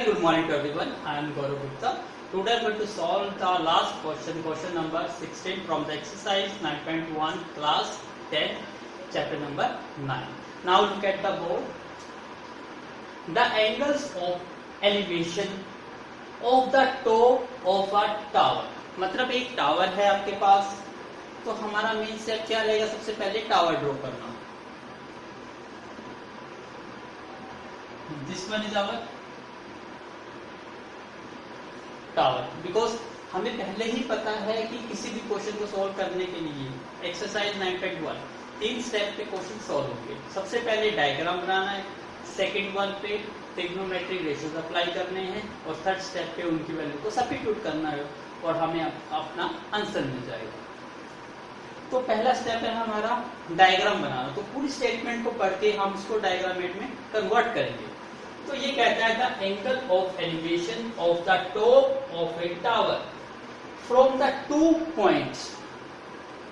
good morning to everyone. I am Gaurav Gupta. Today I am going to solve the last question, question number 16 from the exercise 9.1 class 10, chapter number 9. Now look at the board. The angles of elevation of the top of a tower. मतलब एक tower है आपके पास, तो हमारा main step क्या रहेगा? सबसे पहले टावर ड्रॉ करना. This one is our tower. Because हमें पहले ही पता है कि किसी भी क्वेश्चन को सॉल्व करने के लिए एक्सरसाइज 9.1 तीन स्टेप पे क्वेश्चन सॉल्व होंगे. सबसे पहले डायग्राम बनाना है, सेकंड वन पे ट्रिग्नोमेट्रिक रेशियोज अप्लाई करने हैं और थर्ड स्टेप पे उनकी वैल्यू को सब्स्टिट्यूट करना है और हमें अपना आंसर मिल जाएगा. तो पहला स्टेप है हमारा डायग्राम बनाना. तो पूरी स्टेटमेंट को पढ़ के हम इसको डायग्रामेट में कन्वर्ट करेंगे. तो ये कहता है the angle of elevation of the top of a tower from the 2 points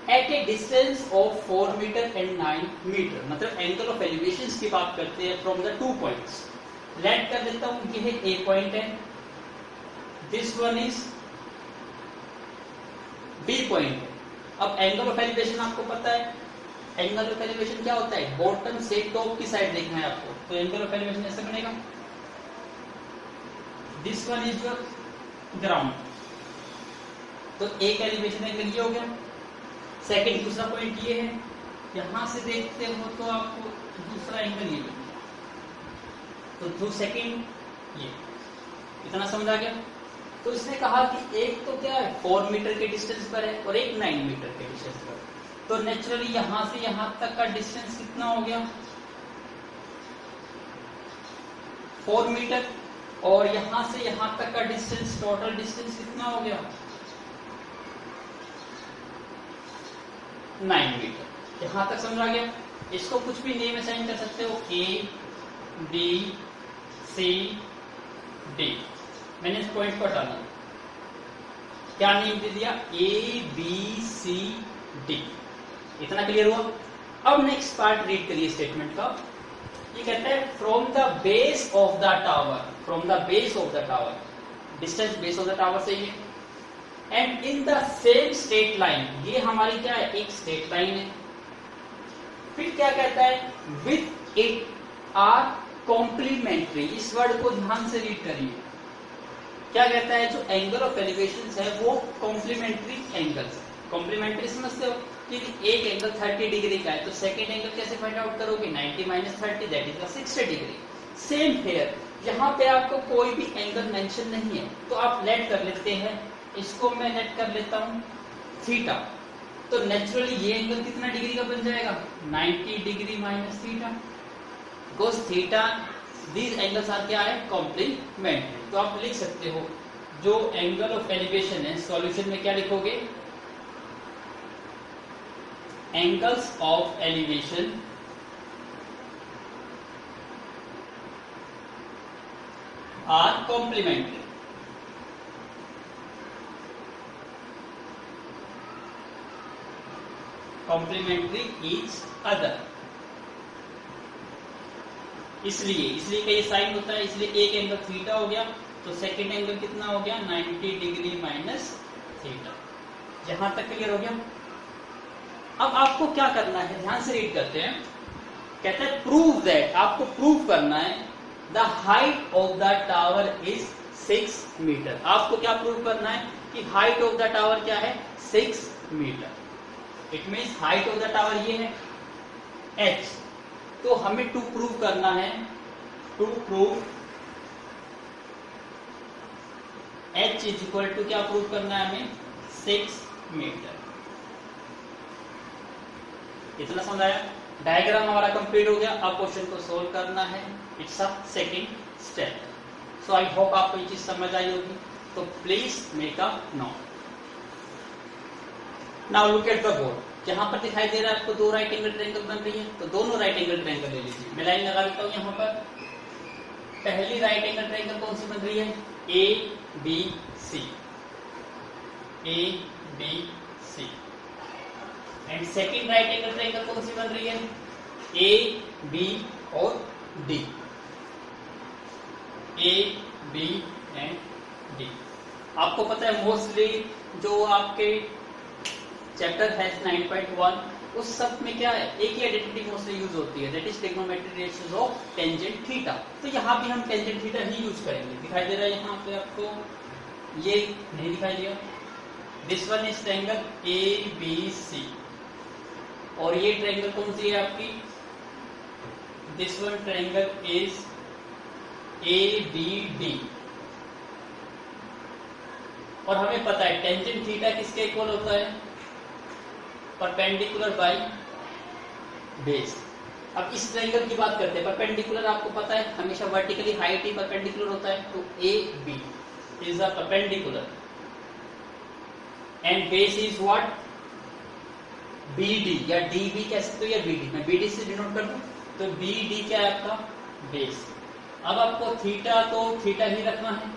at a distance of 4 metre and 9 metre. मतलब एंगल ऑफ एलिवेशन की बात करते हैं फ्रॉम द 2 पॉइंट्स. लेट कर देता हूं कि ये ए पॉइंट है, this one is B point है. अब एंगल ऑफ एलिवेशन आपको पता है, एंगल ऑफ एलिवेशन क्या होता है? बॉटम से टॉप की साइड देखना है आपको. तो एंगल ऑफ एलिवेशन ऐसे बनेगा, this one is your ground. तो एक एलिवेशन एंगल ये हो गया. सेकंड दूसरा पॉइंट ये है, यहां से देखते हो तो आपको दूसरा एंगल ये बन गया. तो दो सेकंड ये, इतना समझ आ गया. तो इसने कहा कि एक तो क्या है 4 मीटर के डिस्टेंस पर है और एक 9 मीटर के डिस्टेंस पर. तो नेचुरली यहां से यहां तक का डिस्टेंस कितना हो गया? 4 मीटर. और यहां से यहां तक का डिस्टेंस, टोटल डिस्टेंस कितना हो गया? 9 मीटर. यहां तक समझ आ गया. इसको कुछ भी नेम असाइन कर सकते हो, ए बी सी डी. मैंने इस पॉइंट को हटाना, क्या नेम दे दिया? A B C D. इतना क्लियर हुआ. अब नेक्स्ट पार्ट रीड करिए स्टेटमेंट का. ये कहता है from the base of the tower, from the base of the tower, distance base of the tower से ये, and in the same straight line. ये हमारी क्या है? एक स्ट्रेट लाइन है. फिर क्या कहता है? With it are complementary. इस वर्ड को ध्यान से रीड करिए. क्या कहता है? जो एंगल ऑफ एलिवेशन है वो कॉम्प्लीमेंट्री एंगल्स. कॉम्प्लीमेंट्री समझते हो कि एक एंगल 30 डिग्री का है, तो सेकेंड एंगल कैसे फाइंड आउट करोगे? 90 minus 30 that is 60 degree. Same here, यहाँ पे आपको कोई भी एंगल मेंशन नहीं है, तो आप लेट कर लेते हैं. इसको मैं लेट कर लेता हूँ थीटा. तो नेचुरली ये एंगल कितना डिग्री का बन जाएगा? 90 degree minus theta. Because theta, these angles are क्या है? कॉम्प्लीमेंट्री. तो आप लिख सकते हो जो एंगल ऑफ एलिवेशन है, सॉल्यूशन में क्या लिखोगे? Angles of elevation are complementary. Complementary each other. इसलिए का ये साइन होता है, इसलिए एक एंगल थीटा हो गया, तो सेकेंड एंगल कितना हो गया? 90 डिग्री माइनस थीटा. यहां तक क्लियर हो गया. अब आपको क्या करना है? ध्यान से रीड करते हैं. कहता है प्रूव दैट, आपको प्रूव करना है the height of the tower is 6 metre. आपको क्या प्रूव करना है? कि हाइट ऑफ द टावर क्या है? 6 metre. It means height of the tower ये है h. तो हमें टू प्रूव करना है, to prove h is equal to क्या प्रूव करना है हमें? 6 मीटर. इतना समझ आया. डायग्राम हमारा कंप्लीट हो गया. अब क्वेश्चन को सोल्व करना है. It's a second step. So I hope आपको ये चीज समझ आई होगी. तो please make a note. Now look at the board. जहां पर दिखाई दे रहा है आपको दो राइट एंगल ट्रायंगल बन रही है, तो दोनों राइट एंगल ट्रायंगल ले लीजिए. मैं लाइन लगा देता हूं यहां पर. पहली राइट एंगल ट्रायंगल कौन सी बन रही है? A B C. A B C. And second right angle triangle कौन सी बन रही है? ए बी और D. A B and D. आपको पता है मोस्टली जो आपके चैप्टर है 9.1 उस सब में क्या है, एक ही आइडेंटिटी मोस्टली यूज होती है, that is trigonometric ratios of tangent theta. तो यहाँ भी हम टेंजेंट थीटा ही यूज करेंगे। दिखाई दे रहा है यहाँ पे आपको, ये नहीं दिखाई दिया। This one is triangle A B C, और ये ट्रायंगल कौन सी है आपकी, this one triangle is A B D. और हमें पता है टेंजेंट थीटा किसके इक्वल होता है, परपेंडिकुलर बाय बेस। अब इस ट्रायंगल की बात करते हैं, परपेंडिकुलर आपको पता है हमेशा वर्टिकली हाइट ही परपेंडिकुलर होता है, तो A B is a perpendicular and base is what, B D, या डी बी कह सकते हो या बी डी, मैं बी डी से डिनोट कर दूं, तो बी डी क्या है आपका, बेस। अब आपको थीटा तो थीटा ही रखना है।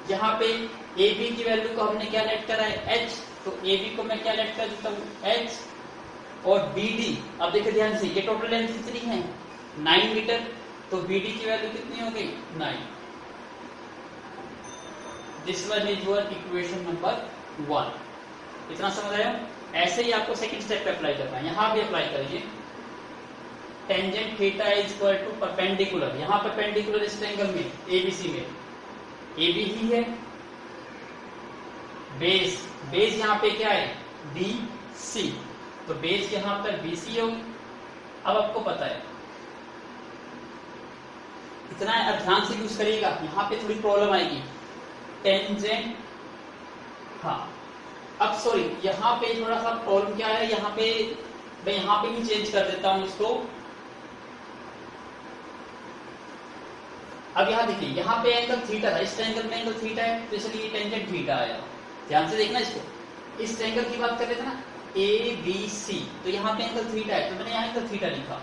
यहाँ पे ए बी की वैल्यू को हमने क्या लेट करा है, एच, तो ए बी को मैं क्या लेट कर देता हूँ, एच, और बी डी, अब देखिए ध्यान से, ये टोटल लेंथ कितनी है 9 मीटर, तो बी डी की वैल्यू कितनी हो गई 9। This one is your equation number 1। इतना समझ आया। ऐसे ही आपको सेकंड स्टेप पे अप्लाई करना है, यहां भी अप्लाई करिए। Tangent theta is equal to perpendicular, यहां परपेंडिकुलर इस ट्रायंगल में एबीसी में ए बी ही है, बेस, बेस यहां पे क्या है बी सी, तो बेस यहां पर बी सी होगी। अब आपको पता है इतना है, अब ध्यान से यूज करिएगा, यहां पे थोड़ी प्रॉब्लम आएगी। टेंजेंट, हाँ अब सॉरी यहां पे थोड़ा सा प्रॉब्लम क्या है, यहां पे मैं यहां पे ही चेंज कर देता हूं इसको। अब यहां देखिए, यहां पे एंगल थीटा था, इस ट्रायंगल में एंगल थीटा है, तो इसलिए टेंजेंट थीटा आया। ध्यान से देखना इसको, इस ट्रायंगल की बात कर रहे थे ना ए बी सी, तो यहाँ पे एंगल थीटा है, तो मैंने यहाँ एंगल थीटा लिखा।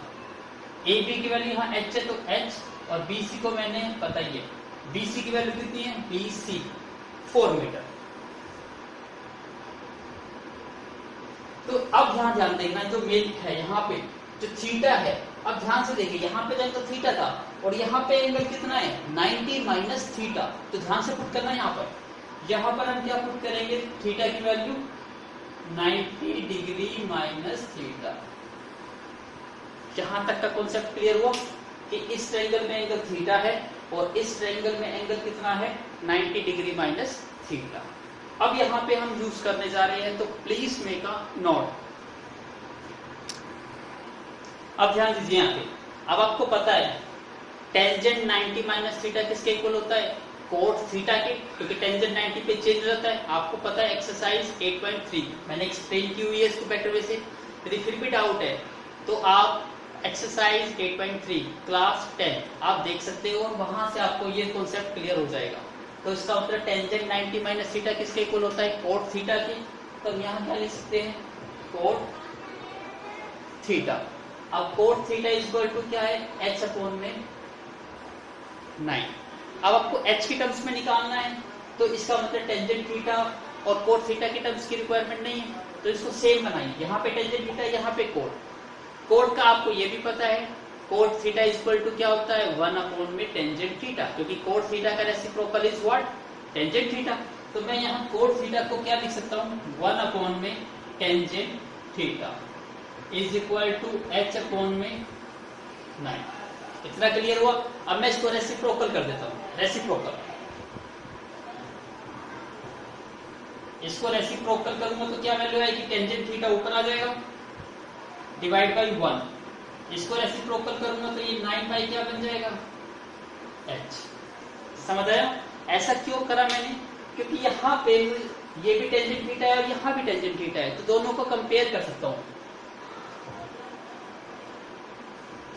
ए बी की वैल्यू यहाँ एच है, तो एच, और बी सी को मैंने पता ही है, बी सी की वैल्यू कितनी है, बी सी 4 मीटर। तो अब यहाँ ध्यान देखना, जो मेन है यहाँ पे जो थीटा है, अब ध्यान से देखिए, यहाँ पे जो एंगल थीटा था और यहाँ पे एंगल कितना है 90 माइनस थीटा, तो ध्यान से पुट करना यहाँ पर। यहाँ पर हम क्या पुट करेंगे, थीटा की वैल्यू 90 डिग्री माइनस थीटा। यहां तक का कॉन्सेप्ट क्लियर हुआ कि इस ट्रायंगल में एंगल थीटा है और इस ट्रायंगल में एंगल कितना है 90 डिग्री माइनस थीटा। अब यहां पे हम यूज करने जा रहे हैं, तो प्लीज मेक अ नोट। अब ध्यान दीजिए यहाँ पे, अब आपको पता है टेंजेंट 90 माइनस थीटा किसके इक्वल होता है, कोट थीटा के, क्योंकि टेंजेंट 90 पे चेंज रहता है। आपको पता है एक्सरसाइज 8.3 मैंने एक्सप्लेन की हुई है इसको बेटर वे से, यदि फिर भी डाउट है तो आप एक्सरसाइज 8.3 क्लास 10 आप देख सकते हो, और वहां से आपको ये कॉन्सेप्ट क्लियर हो जाएगा। तो इसका मतलब टेंजेंट 90 माइनस थीटा किसके इक्वल होता है, कोट थीटा के। तो हम यहाँ क्या लिख सकते हैं, कोट थीटा। अब cot theta is equal to क्या है, एच अपॉन में 9। अब आपको एच की टर्म्स में निकालना है, तो इसका मतलब टेंजेंट थीटा और कोट थीटा की टर्म्स की रिक्वायरमेंट नहीं है, तो इसको सेम बनाइए। यहाँ पे टेंजेंट थीटा, यहाँ पे कोट। कोट का आपको ये भी पता है, cot theta is equal to क्या होता है 1 अपॉन में टेंजेंट थीटा, क्योंकि कोट थीटा का reciprocal is what, tangent theta. तो मैं यहाँ कोट थीटा को क्या लिख सकता हूँ, 1 अपॉन में tangent theta is equal to H upon में 9। इतना क्लियर हुआ। अब मैं इसको रेसिप्रोकल कर देता हूं, रेसिप्रोकल, इसको रेसिप्रोकल करूंगा तो क्या वैल्यू आएगी, टेंजेंट थीटा ऊपर आ जाएगा डिवाइड बाई 1। इसको रेसिप्रोकल करूंगा तो ये 9 बाई क्या बन जाएगा, h। समझ आया। ऐसा क्यों करा मैंने, क्योंकि यहाँ पे ये भी टेंजेंट थीटा है और यहाँ भी टेंजेंट थीटा है, तो दोनों को कंपेयर कर सकता हूं।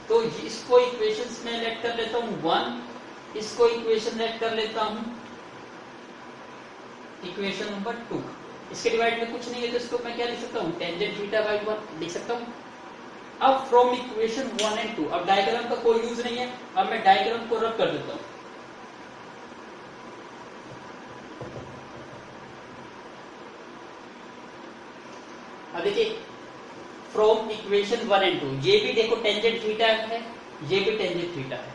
तो इसको इक्वेशंस में लेट कर लेता हूं 1, इसको इक्वेशन लेट कर लेता हूं इक्वेशन नंबर 2। इसके डिवाइड में कुछ नहीं है, तो इसको मैं क्या लिख सकता हूं, टेंजेंट थीटा बाई 1 लिख सकता हूं। अब फ्रॉम इक्वेशन 1 एंड 2, अब डायग्राम का कोई यूज नहीं है, अब मैं डायग्राम को रब कर देता हूं। अब देखिए फ्रॉम इक्वेशन 1 एंड 2, ये भी देखो टेंजेंट थीटा है, ये भी टेंजेंट थीटा है,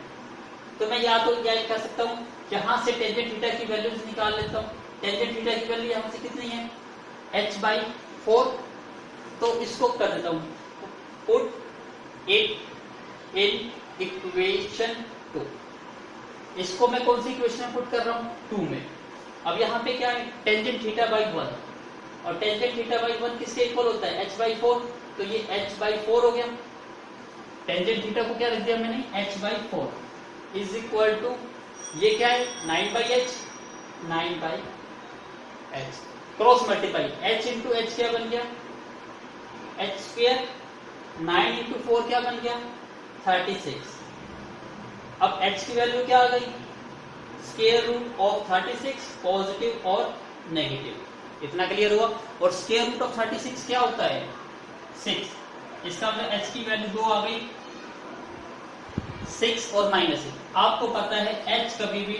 तो मैं या तो क्या लिख सकता हूं, यहाँ से टेंजेंट थीटा की वैल्यू निकाल लेता हूँ। टेंजेंट थीटा की वैल्यू यहाँ से कितनी है, h/4। तो इसको कर देता हूँ, पुट इट इन इक्वेशन 2। इसको मैं कौन सी इक्वेशन में पुट कर रहा हूँ, 2 में। अब यहाँ पे क्या है, टेंजेंट थीटा बाई 1, और टेंजेंट थीटा बाई 1 किसके इक्वल होता है, h/4। तो ये h/4 हो गया। टेंजेंट थीटा को क्या रख दिया मैंने, h/4 इज इक्वल टू, ये क्या है 9/h, 9/h cross multiply, h into H क्या बन गया, h²। 9 इंटू 4 क्या बन गया, 36। अब h की वैल्यू क्या आ गई, स्क्वायर रूट ऑफ 36, पॉजिटिव और नेगेटिव। इतना क्लियर हुआ। और स्क्वायर रूट ऑफ 36 क्या होता है, 6। इसका मतलब h की वैल्यू 2 आ गई, 6 और -6। आपको पता है h कभी भी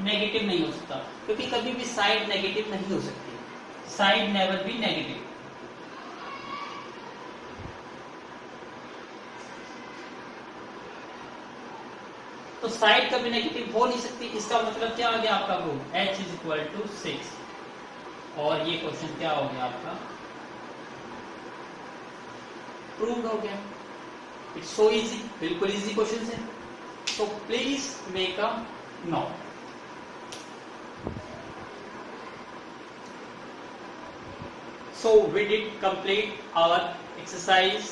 नेगेटिव नहीं हो सकता, क्योंकि कभी भी साइड नेगेटिव नहीं हो सकती, साइड नेवर बी नेगेटिव। तो साइड कभी नेगेटिव हो नहीं सकती। इसका मतलब क्या आ गया आपका, वो h इज इक्वल टू 6। और ये क्वेश्चन क्या हो गया आपका, प्रूव्ड हो गया। इट्स सो इजी, बिल्कुल इजी क्वेश्चन है। So please make a note. So we did complete our exercise